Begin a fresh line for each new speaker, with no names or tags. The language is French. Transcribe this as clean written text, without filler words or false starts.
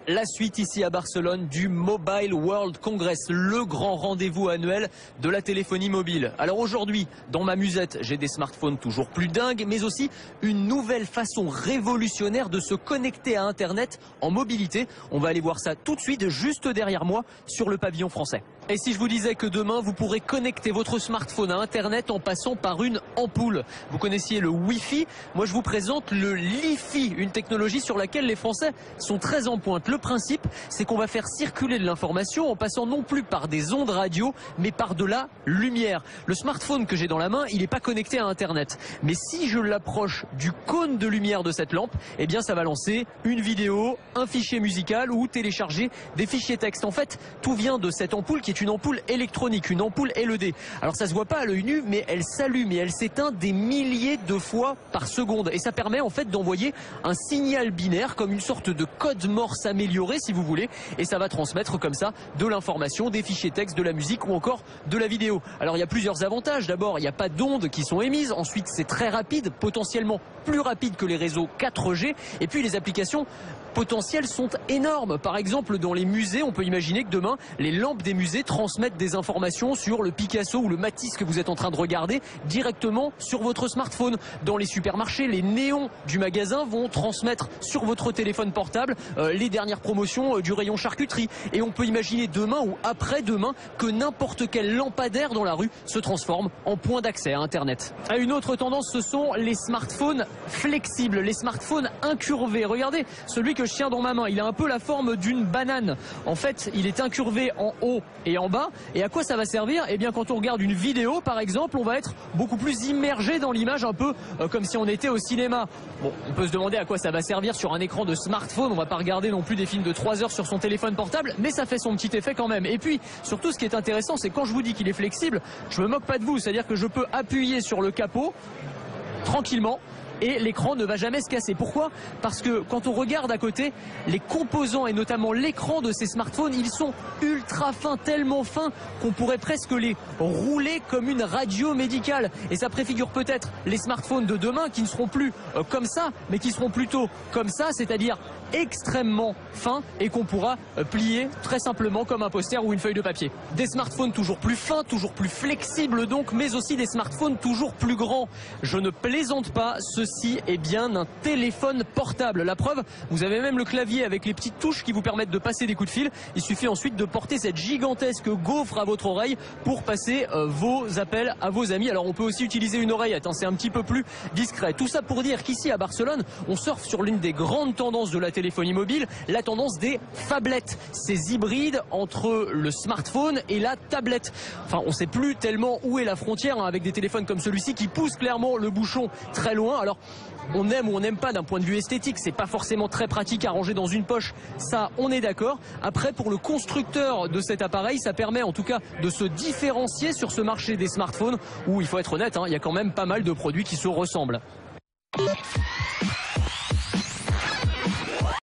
La suite ici à Barcelone du Mobile World Congress, le grand rendez-vous annuel de la téléphonie mobile. Alors aujourd'hui, dans ma musette, j'ai des smartphones toujours plus dingues, mais aussi une nouvelle façon révolutionnaire de se connecter à Internet en mobilité. On va aller voir ça tout de suite, juste derrière moi, sur le pavillon français. Et si je vous disais que demain, vous pourrez connecter votre smartphone à Internet en passant par une ampoule? Vous connaissiez le Wi-Fi, moi je vous présente le Li-Fi, une technologie sur laquelle les Français sont très en pointe. Le principe, c'est qu'on va faire circuler de l'information en passant non plus par des ondes radio, mais par de la lumière. Le smartphone que j'ai dans la main, il n'est pas connecté à Internet. Mais si je l'approche du cône de lumière de cette lampe, eh bien ça va lancer une vidéo, un fichier musical ou télécharger des fichiers texte. En fait, tout vient de cette ampoule qui est une ampoule électronique, une ampoule LED. Alors ça se voit pas à l'œil nu, mais elle s'allume et elle s'éteint des milliers de fois par seconde. Et ça permet en fait d'envoyer un signal binaire comme une sorte de code morse amélioré si vous voulez, et ça va transmettre comme ça de l'information, des fichiers texte, de la musique ou encore de la vidéo. Alors il y a plusieurs avantages. D'abord, il n'y a pas d'ondes qui sont émises. Ensuite, c'est très rapide, potentiellement plus rapide que les réseaux 4G. Et puis les applications potentielles sont énormes. Par exemple, dans les musées, on peut imaginer que demain, les lampes des musées transmettent des informations sur le Picasso ou le Matisse que vous êtes en train de regarder directement sur votre smartphone. Dans les supermarchés, les néons du magasin vont transmettre sur votre téléphone portable les dernières promotions du rayon charcuterie. Et on peut imaginer demain ou après-demain que n'importe quel lampadaire dans la rue se transforme en point d'accès à Internet. Une autre tendance, ce sont les smartphones flexibles, les smartphones incurvés. Regardez, celui que je tiens dans ma main, il a un peu la forme d'une banane. En fait, il est incurvé en haut et en bas. Et à quoi ça va servir? Eh bien, quand on regarde une vidéo, par exemple, on va être beaucoup plus immergé dans l'image, un peu comme si on était au cinéma. Bon, on peut se demander à quoi ça va servir sur un écran de smartphone. On va pas regarder non plus des films de 3 heures sur son téléphone portable, mais ça fait son petit effet quand même. Et puis, surtout, ce qui est intéressant, c'est quand je vous dis qu'il est flexible, je me moque pas de vous. C'est-à-dire que je peux appuyer sur le capot tranquillement et l'écran ne va jamais se casser. Pourquoi? Parce que quand on regarde à côté, les composants et notamment l'écran de ces smartphones, ils sont ultra fins, tellement fins qu'on pourrait presque les rouler comme une radio médicale. Et ça préfigure peut-être les smartphones de demain qui ne seront plus comme ça, mais qui seront plutôt comme ça, c'est-à-dire extrêmement fins et qu'on pourra plier très simplement comme un poster ou une feuille de papier. Des smartphones toujours plus fins, toujours plus flexibles donc, mais aussi des smartphones toujours plus grands. Je ne plaisante pas, ceci est bien un téléphone portable. La preuve, vous avez même le clavier avec les petites touches qui vous permettent de passer des coups de fil. Il suffit ensuite de porter cette gigantesque gaufre à votre oreille pour passer vos appels à vos amis. Alors on peut aussi utiliser une oreillette, hein, c'est un petit peu plus discret. Tout ça pour dire qu'ici à Barcelone, on surfe sur l'une des grandes tendances de la téléphonie mobile, la tendance des phablettes, ces hybrides entre le smartphone et la tablette. Enfin, on ne sait plus tellement où est la frontière hein, avec des téléphones comme celui-ci qui poussent clairement le bouchon très loin. Alors, on aime ou on n'aime pas d'un point de vue esthétique, c'est pas forcément très pratique à ranger dans une poche, ça on est d'accord. Après, pour le constructeur de cet appareil, ça permet en tout cas de se différencier sur ce marché des smartphones où il faut être honnête, hein, il y a quand même pas mal de produits qui se ressemblent.